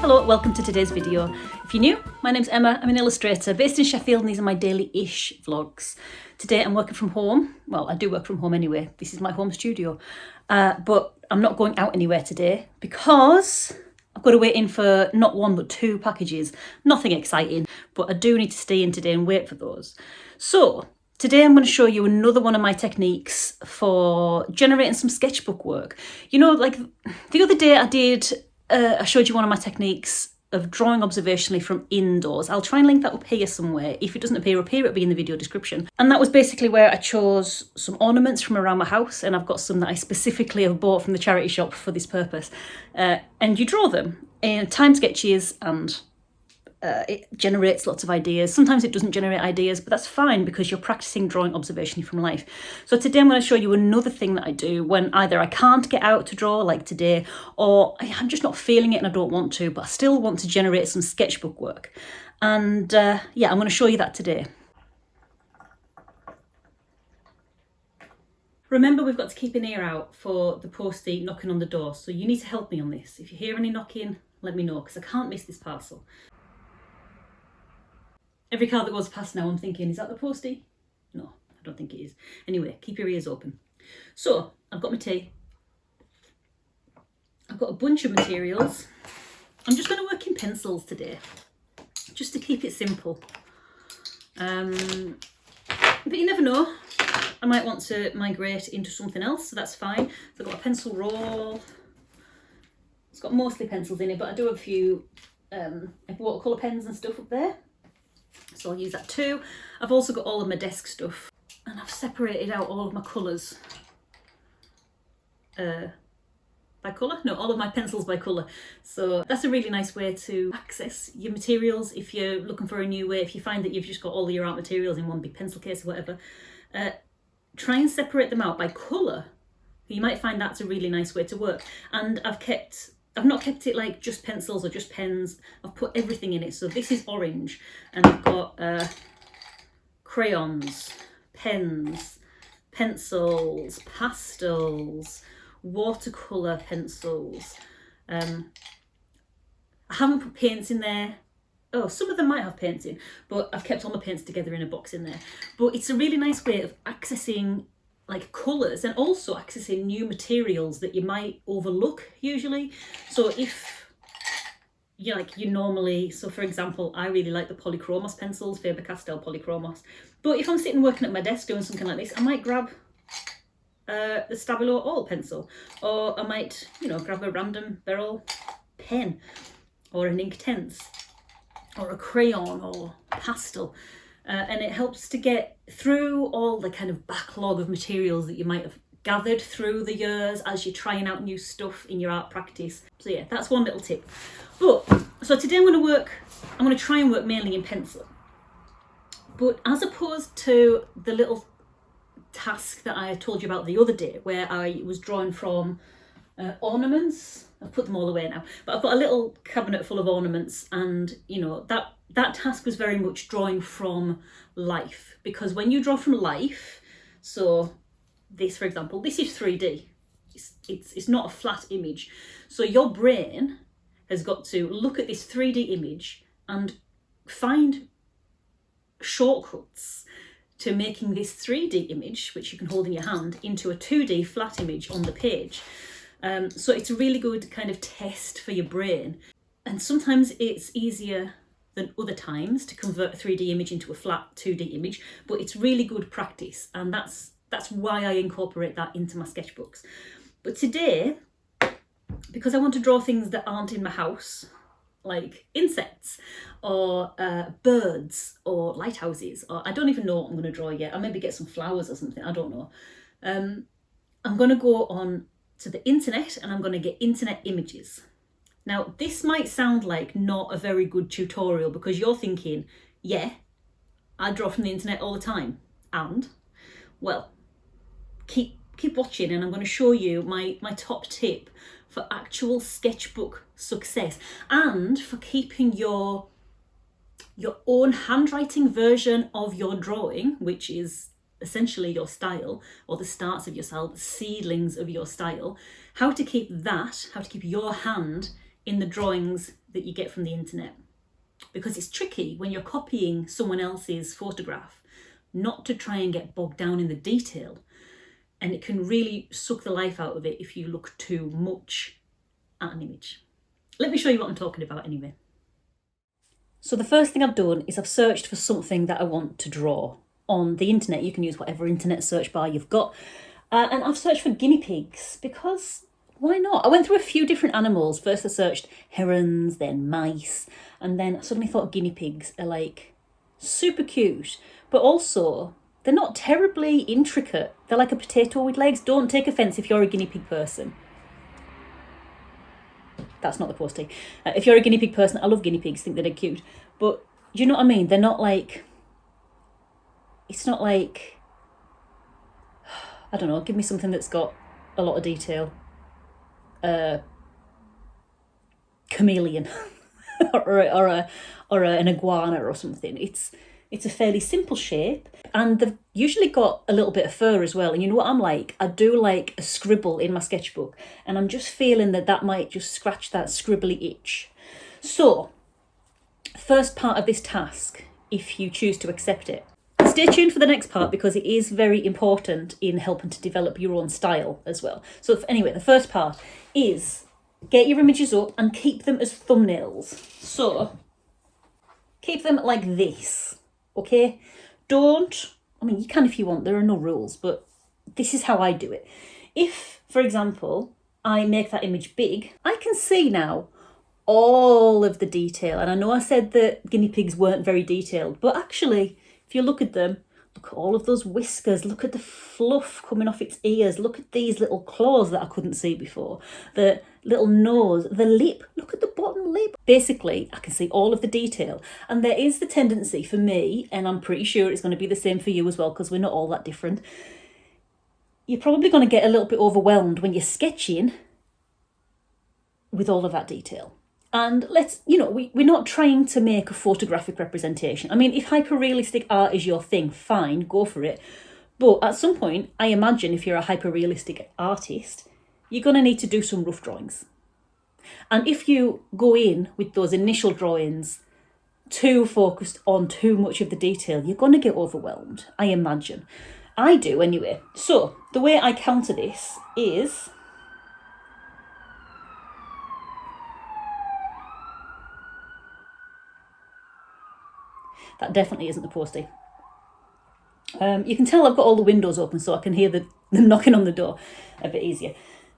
Hello, welcome to today's video. If you're new, my name's Emma, I'm an illustrator based in Sheffield and these are my daily-ish vlogs. Today I'm working from home. Well, I do work from home anyway. This is my home studio. But I'm not going out anywhere today because I've got to wait in for not one but two packages. Nothing exciting, but I do need to stay in today and wait for those. So today I'm going to show you another one of my techniques for generating some sketchbook work. You know, like the other day I showed you one of my techniques of drawing observationally from indoors. I'll try and link that up here somewhere. If it doesn't appear up here, it'll be in the video description. And that was basically where I chose some ornaments from around my house, and I've got some that I specifically have bought from the charity shop for this purpose. And you draw them in time sketches and it generates lots of ideas. Sometimes it doesn't generate ideas, but that's fine because you're practicing drawing observationally from life. So today I'm going to show you another thing that I do when either I can't get out to draw like today, or I'm just not feeling it and I don't want to, but I still want to generate some sketchbook work. And yeah, I'm going to show you that today. Remember, we've got to keep an ear out for the postie knocking on the door, so you need to help me on this. If you hear any knocking, let me know, because I can't miss this parcel. Every car that goes past now, I'm thinking, is that the postie? No, I don't think it is. Anyway, keep your ears open. So, I've got my tea. I've got a bunch of materials. I'm just going to work in pencils today, just to keep it simple. But you never know. I might want to migrate into something else, so that's fine. So I've got a pencil roll. It's got mostly pencils in it, but I do have a few watercolour pens and stuff up there. So I'll use that too. I've also got all of my desk stuff, and I've separated out all of my colours by colour. No, all of my pencils by colour. So that's a really nice way to access your materials if you're looking for a new way. If you find that you've just got all of your art materials in one big pencil case or whatever, try and separate them out by colour. You might find that's a really nice way to work. And I've not kept it like just pencils or just pens. I've put everything in it. So this is orange, and I've got crayons, pens, pencils, pastels, watercolour pencils. I haven't put paints in there. Oh, some of them might have paints in, but I've kept all my paints together in a box in there. But it's a really nice way of accessing like colours and also accessing new materials that you might overlook usually. So if you normally, so for example, I really like the Polychromos pencils, Faber-Castell Polychromos. But if I'm sitting working at my desk doing something like this, I might grab the Stabilo oil pencil, or I might, grab a random Beryl pen, or an Inktense, or a crayon, or pastel. And it helps to get through all the kind of backlog of materials that you might have gathered through the years as you're trying out new stuff in your art practice. So yeah, that's one little tip. So today I'm going to try and work mainly in pencil. But as opposed to the little task that I told you about the other day, where I was drawing from ornaments, I've put them all away now, but I've got a little cabinet full of ornaments, and that task was very much drawing from life, because when you draw from life, so this, for example, this is 3D. It's not a flat image. So your brain has got to look at this 3D image and find shortcuts to making this 3D image, which you can hold in your hand, into a 2D flat image on the page. So it's a really good kind of test for your brain. And sometimes it's easier than other times to convert a 3D image into a flat 2D image, but it's really good practice, and that's why I incorporate that into my sketchbooks. But today, because I want to draw things that aren't in my house, like insects or birds or lighthouses, or I don't even know what I'm going to draw yet. I'll maybe get some flowers or something, I don't know. I'm going to go on to the internet and I'm going to get internet images. Now, this might sound like not a very good tutorial because you're thinking, yeah, I draw from the internet all the time. And, well, keep watching and I'm going to show you my top tip for actual sketchbook success and for keeping your own handwriting version of your drawing, which is essentially your style, or the starts of your style, the seedlings of your style, how to keep your hand in the drawings that you get from the internet, because it's tricky when you're copying someone else's photograph not to try and get bogged down in the detail, and it can really suck the life out of it if you look too much at an image. Let me show you what I'm talking about anyway. So the first thing I've done is I've searched for something that I want to draw on the internet. You can use whatever internet search bar you've got. And I've searched for guinea pigs because why not? I went through a few different animals. First I searched herons, then mice, and then I suddenly thought guinea pigs are like super cute, but also they're not terribly intricate. They're like a potato with legs. Don't take offence if you're a guinea pig person. That's not the posting. If you're a guinea pig person, I love guinea pigs, think that they're cute. But do you know what I mean? They're not like, it's not like, I don't know, give me something that's got a lot of detail. Chameleon or an iguana or something. It's a fairly simple shape, and they've usually got a little bit of fur as well. And you know what I'm like? I do like a scribble in my sketchbook, and I'm just feeling that might just scratch that scribbly itch. So, first part of this task, if you choose to accept it. Stay tuned for the next part because it is very important in helping to develop your own style as well. So anyway, the first part is get your images up and keep them as thumbnails. So, keep them like this. Okay, I mean, you can if you want, there are no rules, but this is how I do it. If, for example, I make that image big, I can see now all of the detail. And I know I said that guinea pigs weren't very detailed, but actually, if you look at them, look at all of those whiskers, look at the fluff coming off its ears, look at these little claws that I couldn't see before, the little nose, the lip, look at the bottom lip. Basically, I can see all of the detail. And there is the tendency for me, and I'm pretty sure it's going to be the same for you as well, because we're not all that different. You're probably going to get a little bit overwhelmed when you're sketching with all of that detail. And we're not trying to make a photographic representation. I mean, if hyper-realistic art is your thing, fine, go for it. But at some point, I imagine if you're a hyper-realistic artist, you're going to need to do some rough drawings. And if you go in with those initial drawings too focused on too much of the detail, you're going to get overwhelmed, I imagine. I do anyway. So the way I counter this is... That definitely isn't the postie. You can tell I've got all the windows open so I can hear them knocking on the door a bit easier.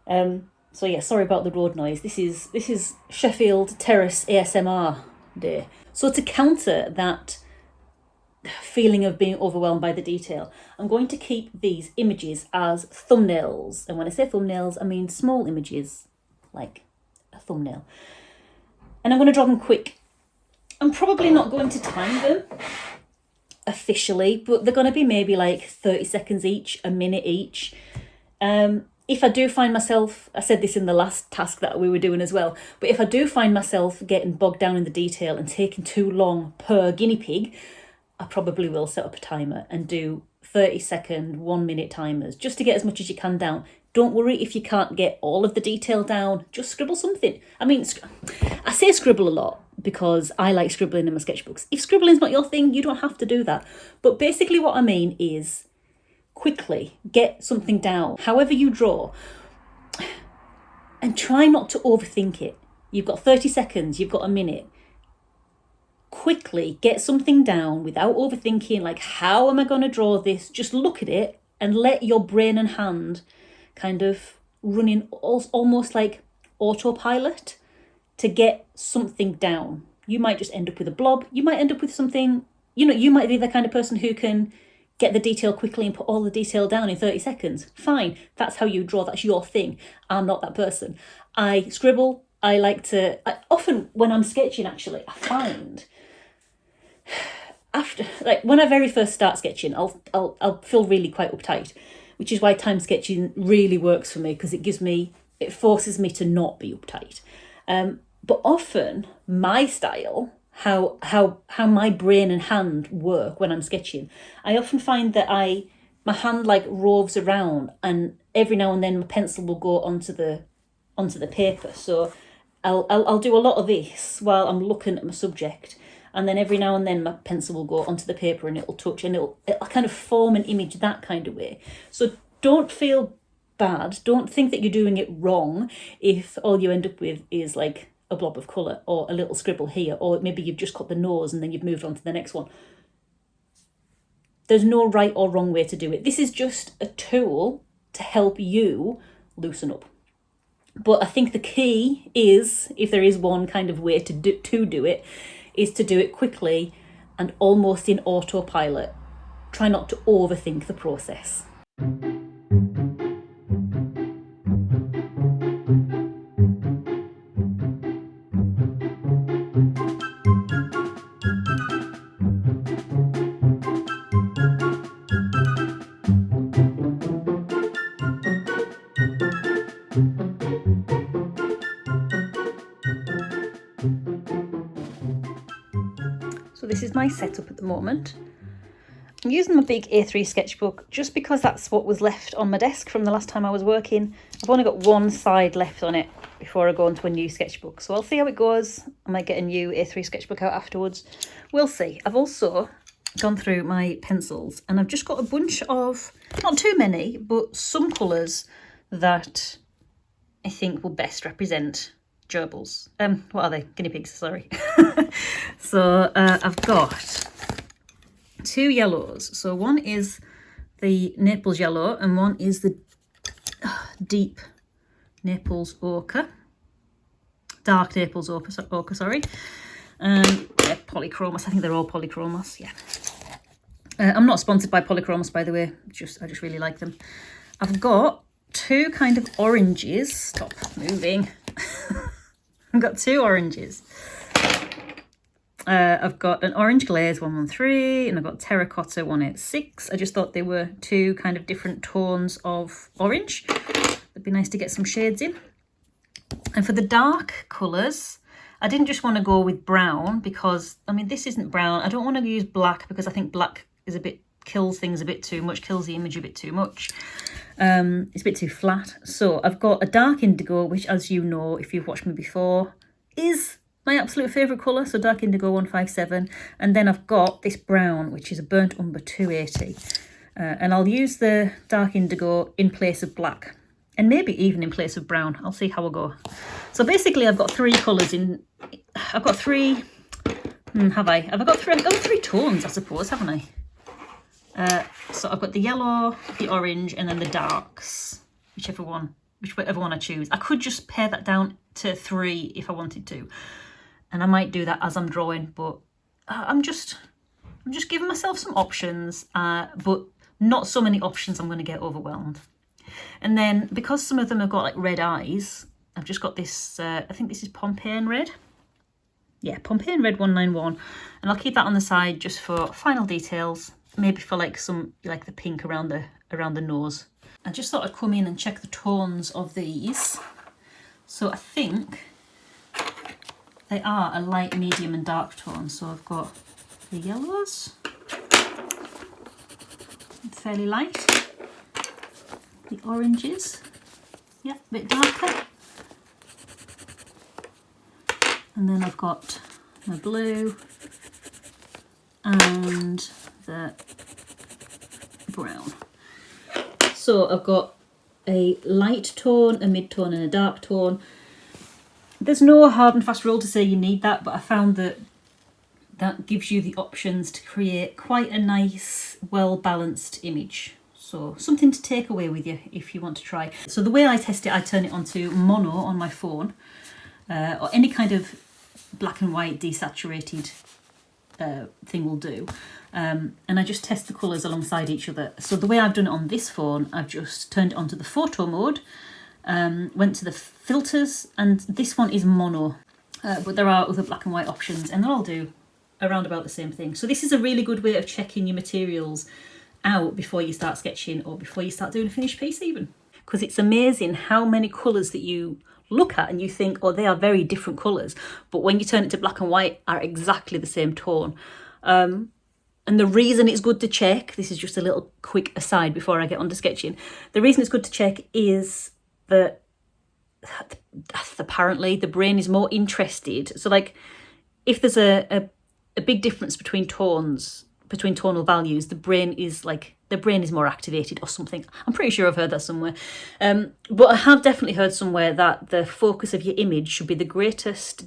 So yeah, sorry about the road noise. This is Sheffield Terrace ASMR day. So to counter that feeling of being overwhelmed by the detail, I'm going to keep these images as thumbnails. And when I say thumbnails, I mean small images, like a thumbnail. And I'm going to draw them quick. I'm probably not going to time them officially, but they're going to be maybe like 30 seconds each, a minute each. If I do find myself, I said this in the last task that we were doing as well, but if I do find myself getting bogged down in the detail and taking too long per guinea pig, I probably will set up a timer and do 30-second, 1 minute timers just to get as much as you can down. Don't worry if you can't get all of the detail down, just scribble something. I mean, I say scribble a lot because I like scribbling in my sketchbooks. If scribbling's not your thing, you don't have to do that. But basically what I mean is quickly get something down, however you draw, and try not to overthink it. You've got 30 seconds, you've got a minute. Quickly get something down without overthinking, like, how am I going to draw this? Just look at it and let your brain and hand kind of running almost like autopilot to get something down. You might just end up with a blob. You might end up with something, you might be the kind of person who can get the detail quickly and put all the detail down in 30 seconds. Fine, that's how you draw, that's your thing. I'm not that person. I scribble, often when I'm sketching actually, I find after, like when I very first start sketching, I'll feel really quite uptight, which is why time sketching really works for me, because it forces me to not be uptight. But often my style, how my brain and hand work when I'm sketching, I often find that my hand like roves around, and every now and then my pencil will go onto the paper. So I'll do a lot of this while I'm looking at my subject, and then every now and then my pencil will go onto the paper and it'll touch, and it'll kind of form an image that kind of way. So don't feel bad. Don't think that you're doing it wrong if all you end up with is like a blob of colour or a little scribble here, or maybe you've just cut the nose and then you've moved on to the next one. There's no right or wrong way to do it. This is just a tool to help you loosen up. But I think the key is, if there is one kind of way to do it, is to do it quickly and almost in autopilot. Try not to overthink the process. So this is my setup at the moment. I'm using my big A3 sketchbook just because that's what was left on my desk from the last time I was working. I've only got one side left on it before I go into a new sketchbook. So I'll see how it goes. I might get a new A3 sketchbook out afterwards. We'll see. I've also gone through my pencils and I've just got a bunch of, not too many, but some colours that I think will best represent gerbils. What are they? Guinea pigs, sorry. So I've got two yellows. So one is the Naples yellow and one is the deep Naples ochre. Dark Naples ochre, sorry. Yeah, polychromos. I think they're all polychromos, yeah. I'm not sponsored by polychromos, by the way. I just really like them. I've got two kind of oranges. Stop moving. I've got two oranges. I've got an orange glaze 113 and I've got terracotta 186. I just thought they were two kind of different tones of orange. It'd be nice to get some shades in. And for the dark colours, I didn't just want to go with brown because, I mean, this isn't brown. I don't want to use black because I think black is kills things a bit too much, kills the image a bit too much. It's a bit too flat. So I've got a dark indigo, which, as you know, if you've watched me before, is my absolute favourite colour. So dark indigo 157. And then I've got this brown, which is a burnt umber 280. And I'll use the dark indigo in place of black. And maybe even in place of brown. I'll see how I go. So basically I've got three colours in. I've got three. Have I? Have I got three? I've got three tones, I suppose, haven't I? So I've got the yellow, the orange, and then the darks, whichever one I choose. I could just pare that down to 3 if I wanted to, and I might do that as I'm drawing. But I'm just giving myself some options, but not so many options I'm going to get overwhelmed. And then because some of them have got like red eyes, I've just got this. I think this is Pompeian red. Yeah, Pompeian red 191, and I'll keep that on the side just for final details. Maybe for like the pink around the nose. I just thought I'd come in and check the tones of these. So I think they are a light, medium and dark tone. So I've got the yellows, fairly light. The oranges, yeah, a bit darker. And then I've got my blue and the brown. So I've got a light tone, a mid-tone and a dark tone. There's no hard and fast rule to say you need that, but I found that gives you the options to create quite a nice, well-balanced image. So something to take away with you if you want to try. So the way I test it, I turn it onto mono on my phone, or any kind of black and white desaturated thing will do, and I just test the colours alongside each other. So the way I've done it on this phone, I've just turned it onto the photo mode, went to the filters, and this one is mono, but there are other black and white options and they'll all do around about the same thing. So this is a really good way of checking your materials out before you start sketching or before you start doing a finished piece even, because it's amazing how many colours that you look at and you think, oh, they are very different colours, but when you turn it to black and white are exactly the same tone. And the reason it's good to check, this is just a little quick aside before I get on to sketching, the reason it's good to check is that apparently the brain is more interested. So like if there's a big difference between tones, between tonal values, the brain is more activated or something. I'm pretty sure I've heard that somewhere. But I have definitely heard somewhere that the focus of your image should be the greatest,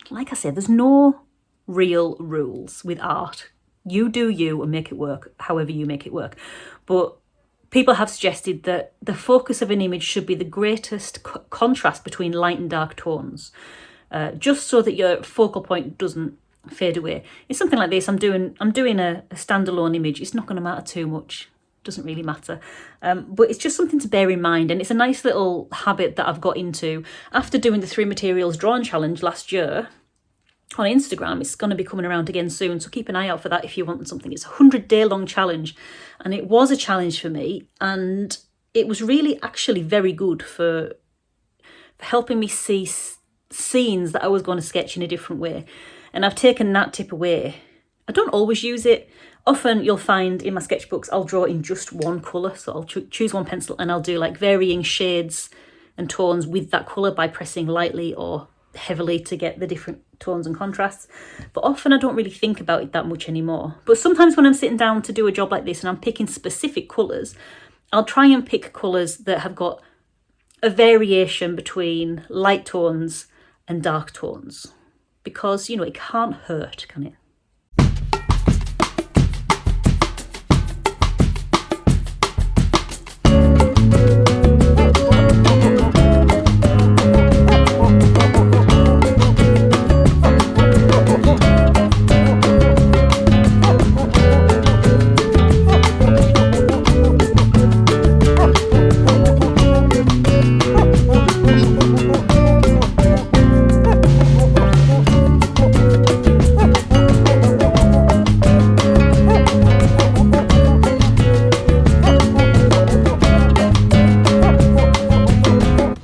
like I said, there's no real rules with art. You do you and make it work however you make it work. But people have suggested that the focus of an image should be the greatest contrast between light and dark tones, just so that your focal point doesn't fade away. It's something like this. I'm doing a standalone image. It's not going to matter too much. Doesn't really matter. But it's just something to bear in mind, and it's a nice little habit that I've got into after doing the 3 materials drawing challenge last year on Instagram. It's going to be coming around again soon, so keep an eye out for that if you want something. It's a 100-day long challenge, and it was a challenge for me, and it was really actually very good for helping me see scenes that I was going to sketch in a different way. And I've taken that tip away. I don't always use it. Often you'll find in my sketchbooks I'll draw in just one colour, so I'll choose one pencil and I'll do like varying shades and tones with that colour by pressing lightly or heavily to get the different tones and contrasts. But often I don't really think about it that much anymore. But sometimes when I'm sitting down to do a job like this and I'm picking specific colours, I'll try and pick colours that have got a variation between light tones and dark tones, because it can't hurt, can it?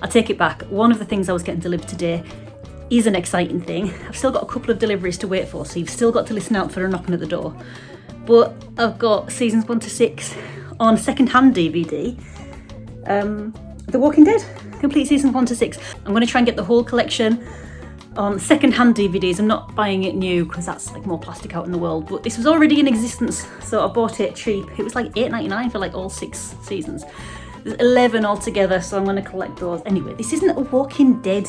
Take it back. One of the things I was getting delivered today is an exciting thing. I've still got a couple of deliveries to wait for, so you've still got to listen out for a knocking at the door. But I've got seasons 1 to 6 on second-hand DVD. The Walking Dead, complete season 1 to 6. I'm going to try and get the whole collection on second-hand DVDs. I'm not buying it new because that's like more plastic out in the world, but this was already in existence, so I bought it cheap. It was like $8.99 for like all 6 seasons. There's 11 altogether, so I'm going to collect those. Anyway, this isn't a Walking Dead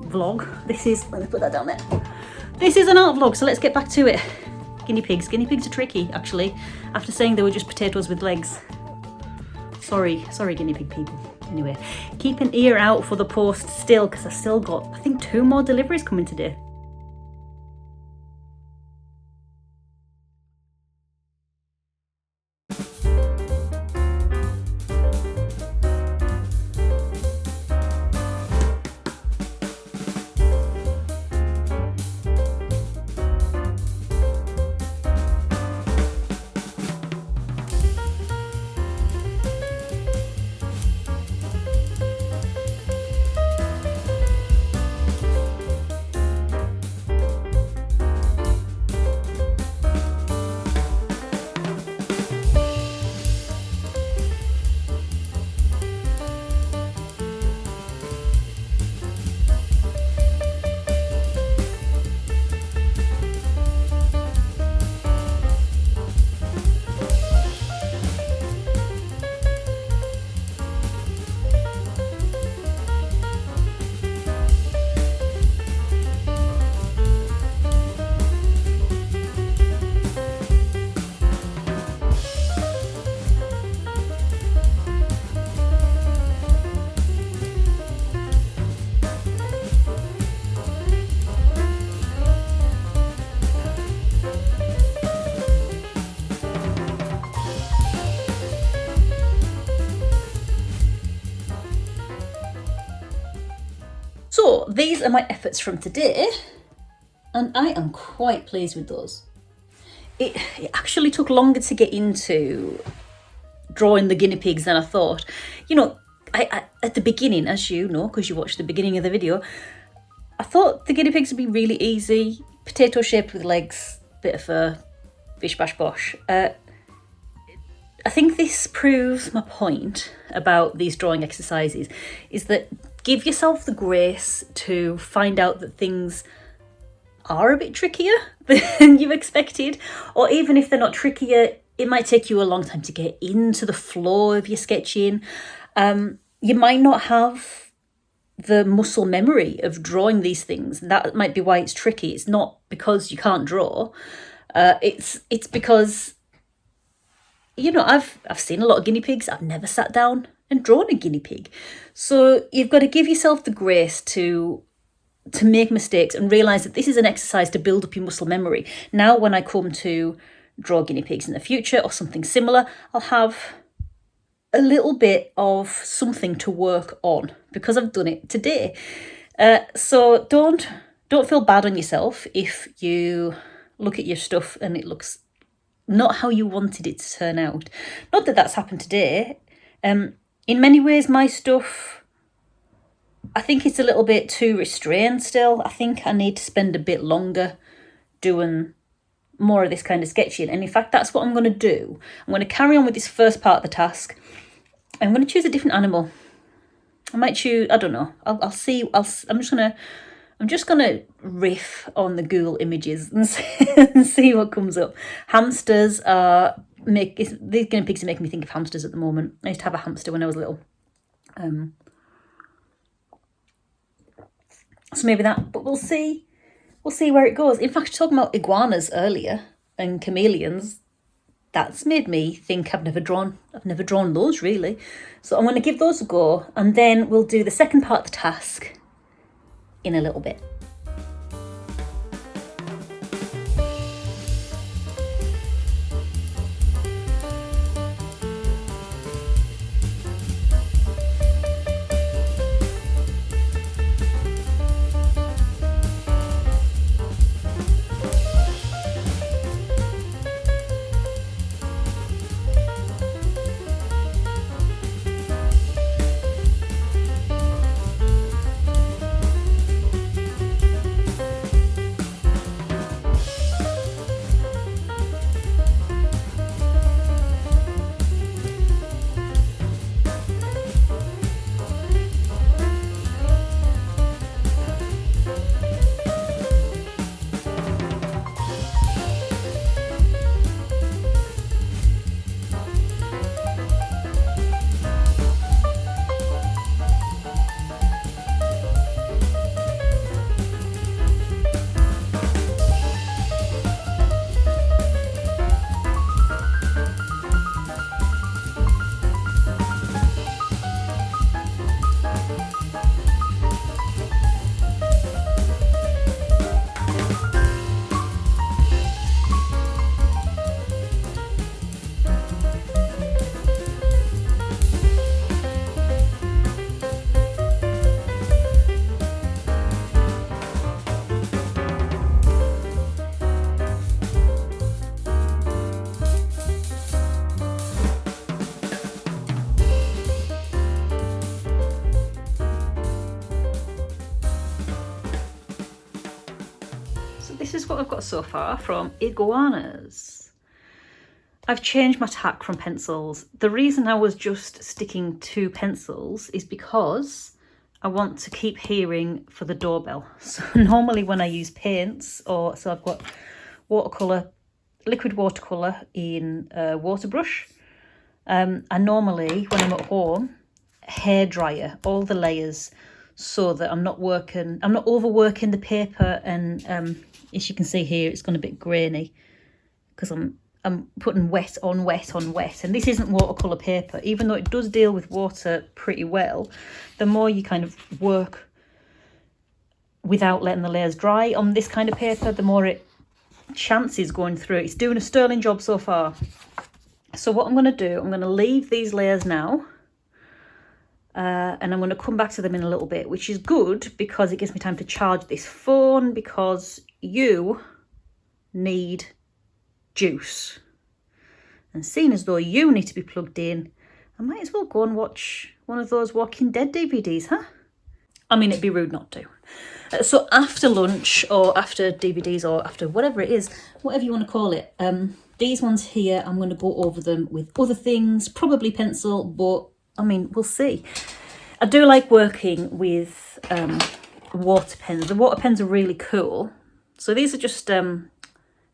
vlog. This is, let me put that down there. This is an art vlog, so let's get back to it. Guinea pigs. Guinea pigs are tricky, actually, after saying they were just potatoes with legs. Sorry guinea pig people. Anyway, keep an ear out for the post still, because I've still got, I think, 2 more deliveries coming today. So these are my efforts from today, and I am quite pleased with those. It actually took longer to get into drawing the guinea pigs than I thought. I at the beginning, as you know, because you watched the beginning of the video, I thought the guinea pigs would be really easy, potato shaped with legs, bit of fur, bish bash bosh. I think this proves my point about these drawing exercises, is that give yourself the grace to find out that things are a bit trickier than you expected, or even if they're not trickier, it might take you a long time to get into the flow of your sketching. You might not have the muscle memory of drawing these things. That might be why it's tricky. It's not because you can't draw. It's because, you know, I've seen a lot of guinea pigs. I've never sat down and drawn a guinea pig. So you've got to give yourself the grace to make mistakes and realise that this is an exercise to build up your muscle memory. Now when I come to draw guinea pigs in the future or something similar, I'll have a little bit of something to work on because I've done it today. So don't feel bad on yourself if you look at your stuff and it looks not how you wanted it to turn out. Not that that's happened today. In many ways, my stuff, I think it's a little bit too restrained still. I think I need to spend a bit longer doing more of this kind of sketching. And in fact, that's what I'm going to do. I'm going to carry on with this first part of the task. I'm going to choose a different animal. I might choose, I don't know. I'll see. I'm just gonna riff on the Google images and see what comes up. Hamsters these guinea pigs are making me think of hamsters at the moment. I used to have a hamster when I was little. So maybe that, but we'll see. We'll see where it goes. In fact, talking about iguanas earlier and chameleons, that's made me think I've never drawn those really. So I'm going to give those a go, and then we'll do the second part of the task in a little bit. This is what I've got so far from iguanas. I've changed my tack from pencils. The reason I was just sticking to pencils is because I want to keep hearing for the doorbell. So normally when I use paints, so I've got liquid watercolour in a water brush. I normally, when I'm at home, hairdryer all the layers so that I'm not overworking the paper, and as you can see here, it's gone a bit grainy because I'm putting wet on wet on wet, and this isn't watercolour paper. Even though it does deal with water pretty well, the more you kind of work without letting the layers dry on this kind of paper, the more it chances going through. It's doing a sterling job so far. So what I'm going to do, I'm going to leave these layers now, and I'm going to come back to them in a little bit, which is good because it gives me time to charge this phone, because you need juice. And seeing as though you need to be plugged in, I might as well go and watch one of those Walking Dead DVDs, huh? I mean, it'd be rude not to. So after lunch, or after DVDs, or after whatever it is, whatever you want to call it, these ones here, I'm going to go over them with other things, probably pencil, but I mean, we'll see. I do like working with water pens. The water pens are really cool. So these are just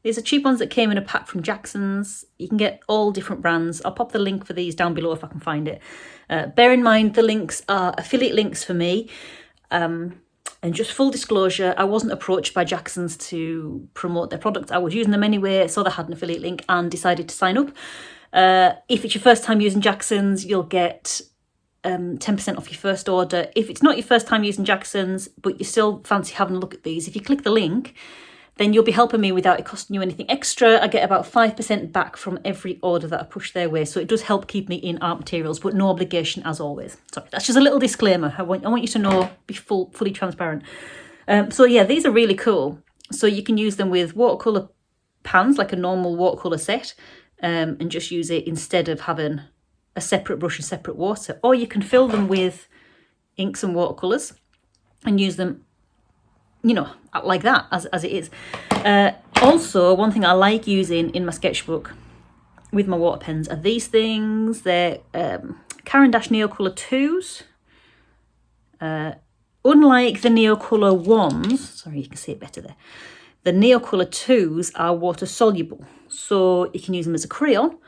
these are cheap ones that came in a pack from Jackson's. You can get all different brands. I'll pop the link for these down below if I can find it. Bear in mind, the links are affiliate links for me. And just full disclosure, I wasn't approached by Jackson's to promote their products. I was using them anyway, saw they had an affiliate link and decided to sign up. If it's your first time using Jackson's, you'll get 10% off your first order. If it's not your first time using Jackson's, but you still fancy having a look at these, if you click the link, then you'll be helping me without it costing you anything extra. I get about 5% back from every order that I push their way. So it does help keep me in art materials, but no obligation as always. Sorry, that's just a little disclaimer. I want you to know, be fully transparent. So yeah, these are really cool. So you can use them with watercolour pans, like a normal watercolour set, and just use it instead of having a separate brush and separate water. Or you can fill them with inks and watercolours and use them, you know, like that, as it is. Also, one thing I like using in my sketchbook with my water pens are these things. They're Caran d'Ache Neocolor 2s. Unlike the Neocolor 1s, sorry, you can see it better there, the Neocolor 2s are water soluble. So you can use them as a crayon,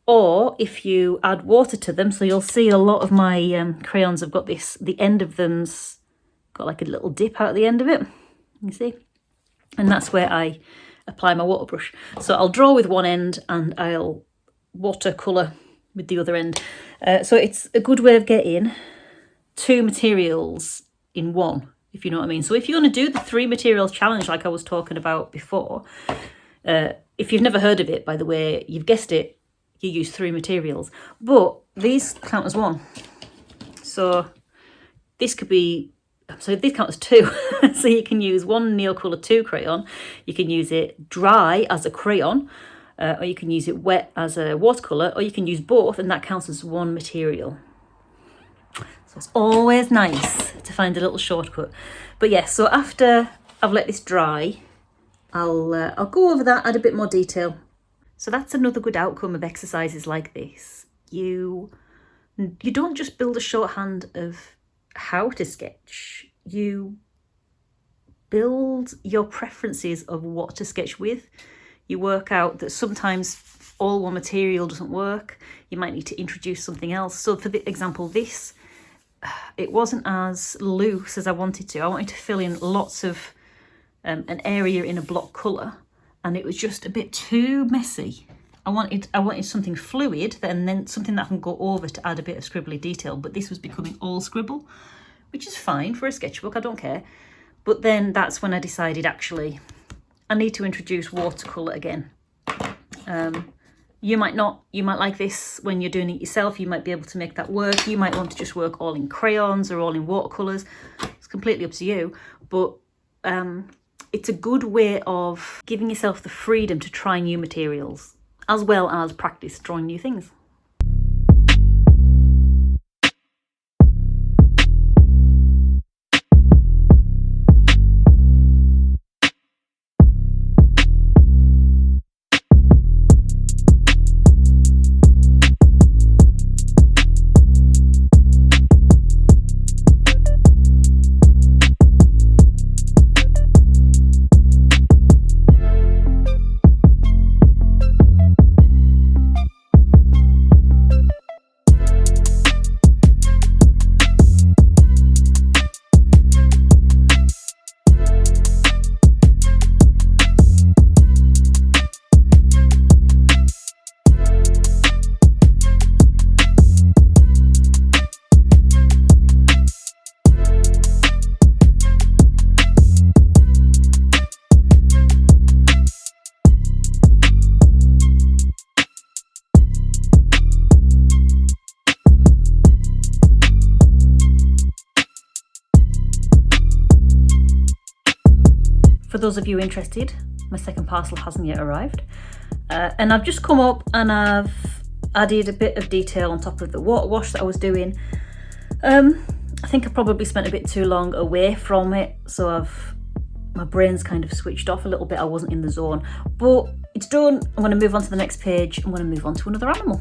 or if you add water to them, so you'll see a lot of my crayons have got this, the end of them's got like a little dip out at the end of it, you see? And that's where I apply my water brush. So I'll draw with one end and I'll watercolour with the other end. So it's a good way of getting two materials in one, if you know what I mean. So if you're going to do the 3 materials challenge like I was talking about before, if you've never heard of it, by the way, you've guessed it, you use 3 materials. But these count as 1. So this could be, so these count as 2. So you can use one Neocolor 2 crayon, you can use it dry as a crayon, or you can use it wet as a watercolour, or you can use both, and that counts as 1 material. So it's always nice to find a little shortcut. But yeah, so after I've let this dry, I'll go over that, add a bit more detail. So that's another good outcome of exercises like this. You don't just build a shorthand of how to sketch, you build your preferences of what to sketch with. You work out that sometimes all one material doesn't work. You might need to introduce something else. So for the example, this, it wasn't as loose as I wanted to. I wanted to fill in lots of an area in a block colour, and it was just a bit too messy. I wanted something fluid and then something that I can go over to add a bit of scribbly detail, but this was becoming all scribble, which is fine for a sketchbook, I don't care. But then that's when I decided, actually, I need to introduce watercolour again. You might not, you might like this when you're doing it yourself, you might be able to make that work. You might want to just work all in crayons or all in watercolours. It's completely up to you, but it's a good way of giving yourself the freedom to try new materials, as well as practice drawing new things. For those of you interested, my second parcel hasn't yet arrived. And I've just come up and I've added a bit of detail on top of the water wash that I was doing. I think I probably spent a bit too long away from it, so my brain's kind of switched off a little bit. I wasn't in the zone, but it's done. I'm going to move on to the next page. I'm going to move on to another animal.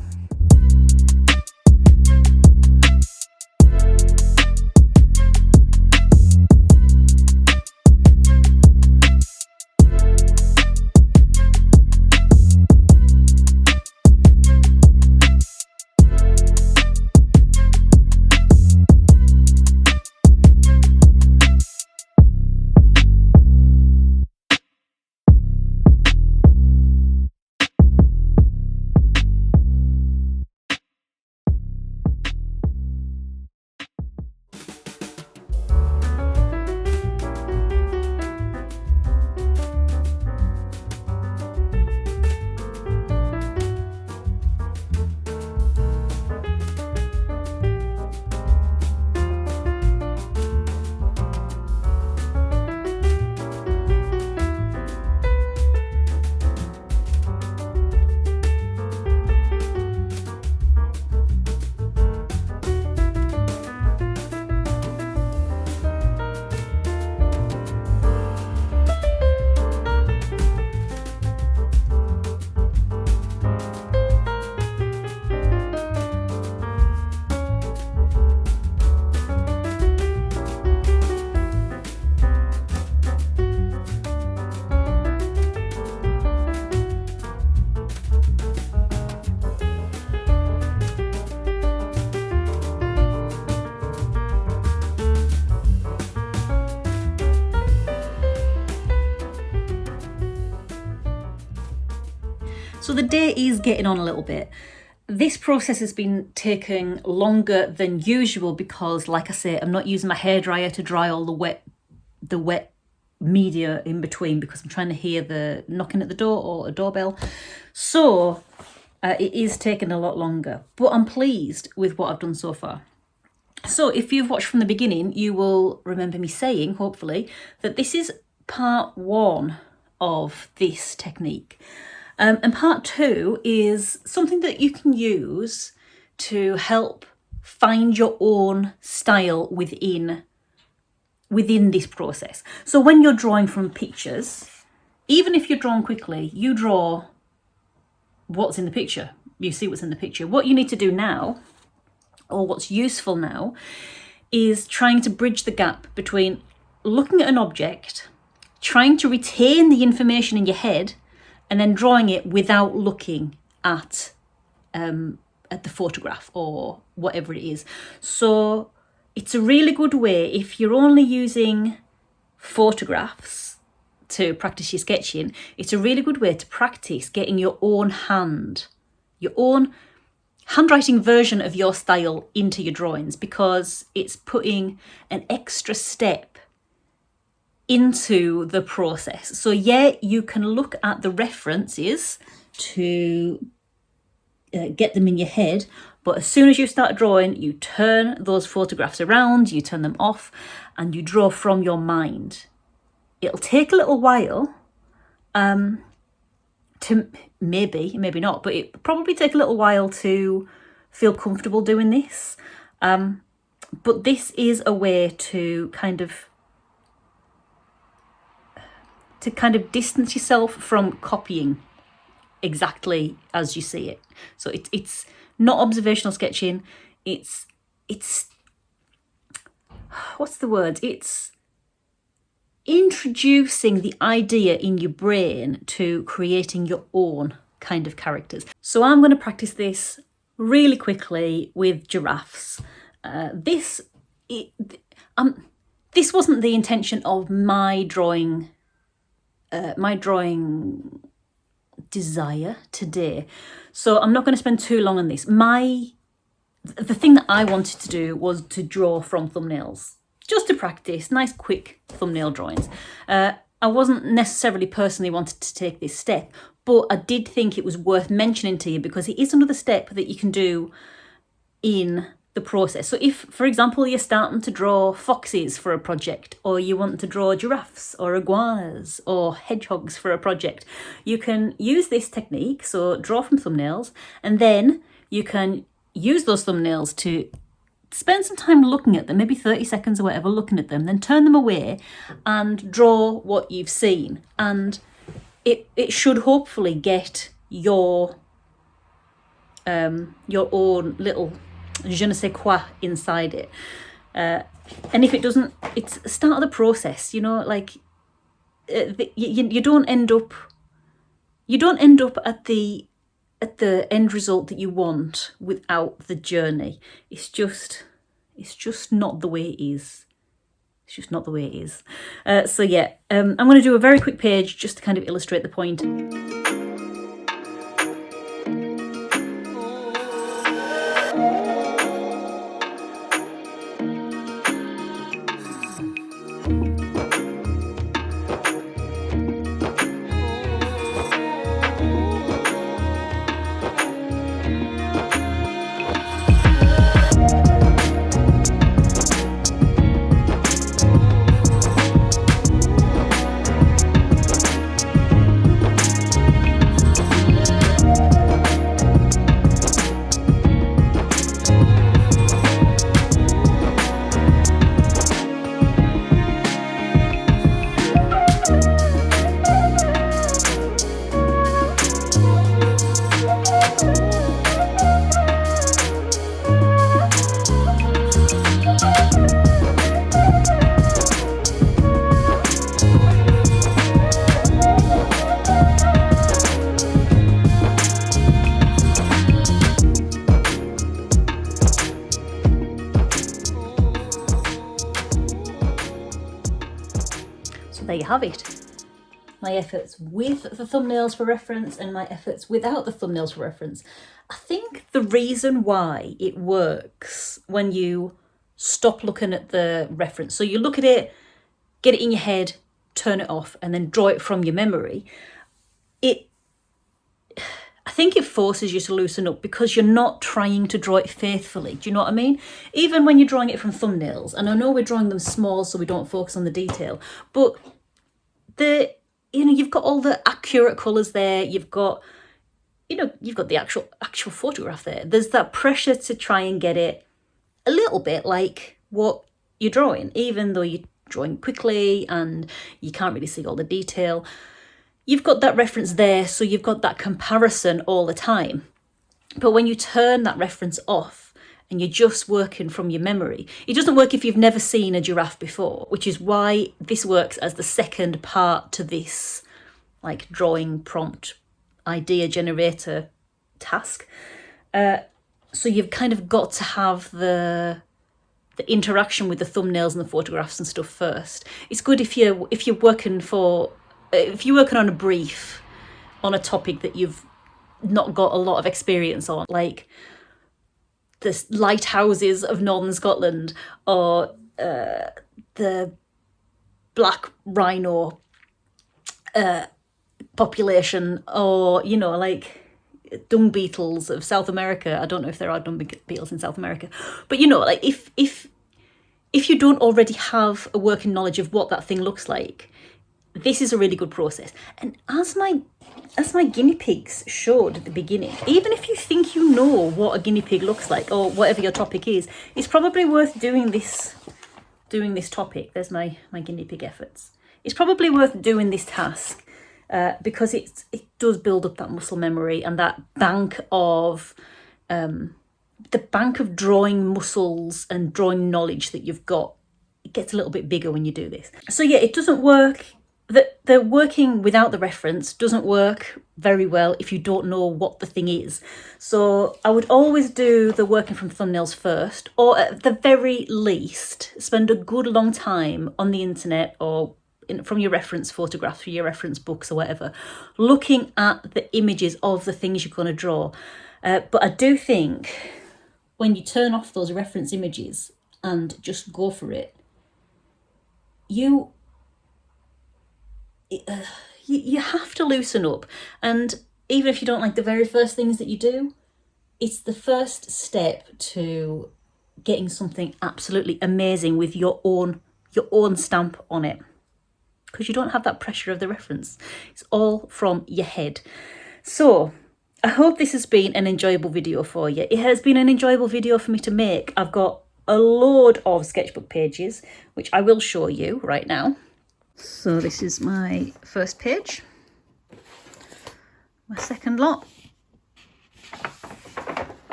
So the day is getting on a little bit. This process has been taking longer than usual because, like I say, I'm not using my hairdryer to dry all the wet media in between, because I'm trying to hear the knocking at the door or a doorbell. So it is taking a lot longer, but I'm pleased with what I've done so far. So if you've watched from the beginning, you will remember me saying, hopefully, that this is part 1 of this technique. And part 2 is something that you can use to help find your own style within this process. So when you're drawing from pictures, even if you're drawing quickly, you draw what's in the picture. You see what's in the picture. What you need to do now, or what's useful now, is trying to bridge the gap between looking at an object, trying to retain the information in your head, and then drawing it without looking at the photograph or whatever it is. So it's a really good way, if you're only using photographs to practice your sketching, it's a really good way to practice getting your own handwriting version of your style into your drawings, because it's putting an extra step into the process. So yeah, you can look at the references to get them in your head, but as soon as you start drawing, you turn those photographs around, you turn them off, and you draw from your mind. It'll take a little while to maybe not, but it probably take a little while to feel comfortable doing this. But this is a way to kind of distance yourself from copying exactly as you see it. So it's not observational sketching. It's what's the word? It's introducing the idea in your brain to creating your own kind of characters. So I'm going to practice this really quickly with giraffes. This wasn't the intention of my drawing desire today, so I'm not going to spend too long on this. The thing that I wanted to do was to draw from thumbnails, just to practice nice quick thumbnail drawings. I wasn't necessarily personally wanted to take this step, but I did think it was worth mentioning to you because it is another step that you can do in the process. So if, for example, you're starting to draw foxes for a project, or you want to draw giraffes or iguanas or hedgehogs for a project, you can use this technique. So draw from thumbnails, and then you can use those thumbnails to spend some time looking at them, maybe 30 seconds or whatever, looking at them, then turn them away and draw what you've seen. And it should hopefully get your own little je ne sais quoi inside it. And if it doesn't, it's the start of the process, you know, like you don't end up at the end result that you want without the journey. It's just not the way it is. It's just not the way it is. So yeah, I'm going to do a very quick page just to kind of illustrate the point. There you have it. my efforts with the thumbnails for reference and my efforts without the thumbnails for reference. I think the reason why it works when you stop looking at the reference, so you look at it, get it in your head, turn it off, and then draw it from your memory, I think it forces you to loosen up because you're not trying to draw it faithfully. Do you know what I mean? Even when you're drawing it from thumbnails, and I know we're drawing them small so we don't focus on the detail, but you've got all the accurate colours there. You've got the actual photograph there. There's that pressure to try and get it a little bit like what you're drawing, even though you're drawing quickly and you can't really see all the detail. You've got that reference there, so you've got that comparison all the time. But when you turn that reference off and you're just working from your memory, it doesn't work if you've never seen a giraffe before, which is why this works as the second part to this like drawing prompt idea generator task. So you've kind of got to have the interaction with the thumbnails and the photographs and stuff first. It's good if you're working on a brief on a topic that you've not got a lot of experience on, like the lighthouses of northern Scotland or the black rhino population, or like dung beetles of South America. I don't know if there are dung beetles in South America, but like if you don't already have a working knowledge of what that thing looks like, this is a really good process. And as my guinea pigs showed at the beginning, even if you think you know what a guinea pig looks like or whatever your topic is, it's probably worth doing this topic. There's my guinea pig efforts. It's probably worth doing this task because it does build up that muscle memory and that bank of drawing muscles and drawing knowledge that you've got. It gets a little bit bigger when you do this. So yeah, it doesn't work. The working without the reference doesn't work very well if you don't know what the thing is. So I would always do the working from thumbnails first, or at the very least, spend a good long time on the internet or from your reference photographs or your reference books or whatever, looking at the images of the things you're going to draw. But I do think when you turn off those reference images and just go for it, you have to loosen up. And even if you don't like the very first things that you do, it's the first step to getting something absolutely amazing with your own stamp on it, because you don't have that pressure of the reference. It's all from your head. So I hope this has been an enjoyable video for you. It has been an enjoyable video for me to make. I've got a load of sketchbook pages, which I will show you right now. So this is my first page, my second lot,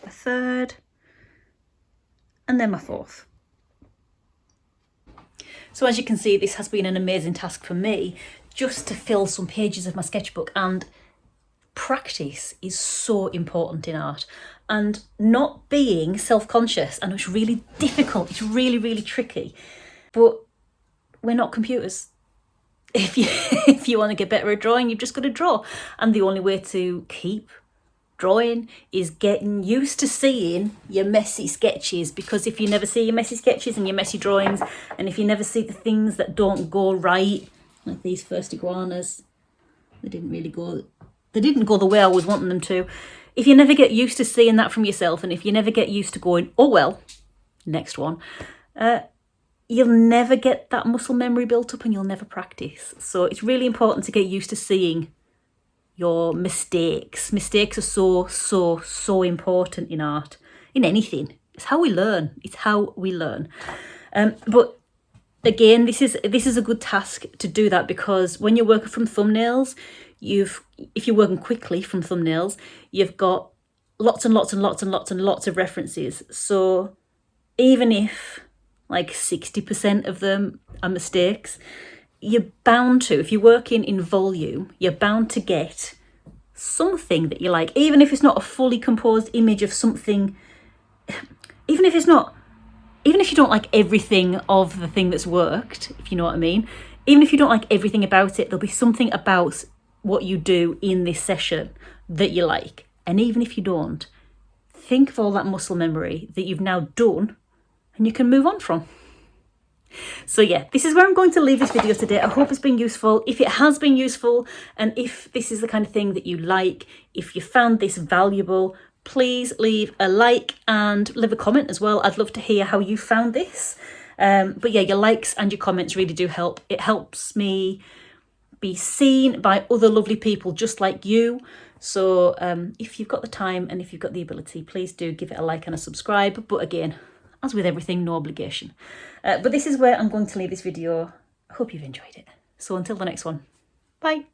my third, and then my fourth. So as you can see, this has been an amazing task for me, just to fill some pages of my sketchbook. And practice is so important in art, and not being self-conscious. I know it's really difficult, it's really, really tricky, but we're not computers. If you want to get better at drawing, you've just got to draw. And the only way to keep drawing is getting used to seeing your messy sketches, because if you never see your messy sketches and your messy drawings, and if you never see the things that don't go right, like these first iguanas, they didn't go the way I was wanting them to. If you never get used to seeing that from yourself, and if you never get used to going, oh well, next one, you'll never get that muscle memory built up and you'll never practice. So it's really important to get used to seeing your mistakes. Mistakes are so important in art, in anything. It's how we learn. But again, this is a good task to do that, because when you're working from thumbnails, if you're working quickly from thumbnails, you've got lots and lots of references. So even if like 60% of them are mistakes, you're bound to, if you're working in volume, you're bound to get something that you like, even if it's not a fully composed image of something, even if you don't like everything of the thing that's worked, if you know what I mean, Even if you don't like everything about it, there'll be something about what you do in this session that you like. And even if you don't, think of all that muscle memory that you've now done and you can move on from. So yeah, this is where I'm going to leave this video today. I hope it's been useful. If it has been useful, and if this is the kind of thing that you like, if you found this valuable, please leave a like and leave a comment as well. I'd love to hear how you found this. But yeah, your likes and your comments really do help. It helps me be seen by other lovely people just like you. So if you've got the time and if you've got the ability, please do give it a like and a subscribe. But again, as with everything, no obligation. But this is where I'm going to leave this video. I hope you've enjoyed it. So until the next one, bye.